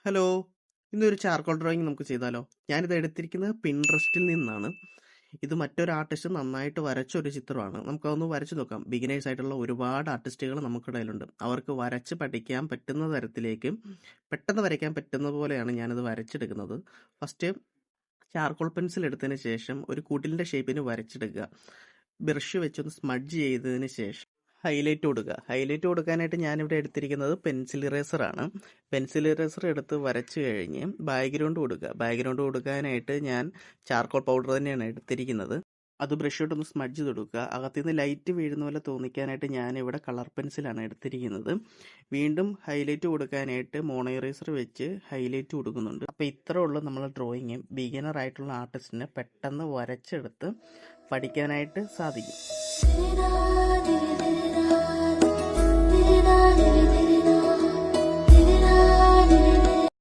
Hello, ഇന്നൊരു charcoal drawing നമുക്ക് ചെയ്താലോ? ഞാനിത് എടുത്തിരിക്കുന്നത് പിൻട്രസ്റ്റിൽ നിന്നാണ്. ഇത് മറ്റൊരു ആർട്ടിസ്റ്റ് നന്നായിട്ട് വരച്ചൊരു ചിത്രമാണ്. നമുക്കതൊന്ന് വരച്ചു നോക്കാം. ബിഗിനേഴ്സ് ആയിട്ടുള്ള ഒരുപാട് ആർട്ടിസ്റ്റുകൾ നമുക്കിടയിലുണ്ട്. അവർക്ക് വരച്ച് പഠിക്കാൻ പറ്റുന്ന തരത്തിലേക്ക് പെട്ടെന്ന് വരയ്ക്കാൻ പറ്റുന്ന പോലെയാണ് ഞാനിത് വരച്ചെടുക്കുന്നത്. ഫസ്റ്റ് ചാർക്കോൾ പെൻസിൽ എടുത്തതിന് ശേഷം ഒരു കുടിലിൻ്റെ ഷേപ്പിന് വരച്ചെടുക്കുക. ബ്രഷ് വെച്ചൊന്ന് സ്മഡ്ജ് ചെയ്തതിന് ശേഷം ഹൈലൈറ്റ് കൊടുക്കാനായിട്ട് ഞാനിവിടെ എടുത്തിരിക്കുന്നത് പെൻസിൽ ഇറേസറാണ്. പെൻസിൽ ഇറേസർ എടുത്ത് വരച്ച് കഴിഞ്ഞ് ബാക്ക്ഗ്രൗണ്ട് കൊടുക്കാനായിട്ട് ഞാൻ ചാർക്കോൾ പൗഡർ തന്നെയാണ് എടുത്തിരിക്കുന്നത്. അത് ബ്രഷ് ഇട്ടൊന്ന് സ്മഡ്ജ് ചെയ്ത് കൊടുക്കുക. അകത്തുനിന്ന് ലൈറ്റ് വീഴുന്ന പോലെ തോന്നിക്കാനായിട്ട് ഞാനിവിടെ കളർ പെൻസിലാണ് എടുത്തിരിക്കുന്നത്. വീണ്ടും ഹൈലൈറ്റ് കൊടുക്കാനായിട്ട് മോണോ ഇറേസർ വെച്ച് ഹൈലൈറ്റ് കൊടുക്കുന്നുണ്ട്. അപ്പോൾ ഇത്രേ ഉള്ളൂ നമ്മളെ ഡ്രോയിങ്. ബിഗിനർ ആയിട്ടുള്ള ആർട്ടിസ്റ്റിന് പെട്ടെന്ന് വരച്ചെടുത്ത് പഠിക്കാനായിട്ട് സാധിക്കും.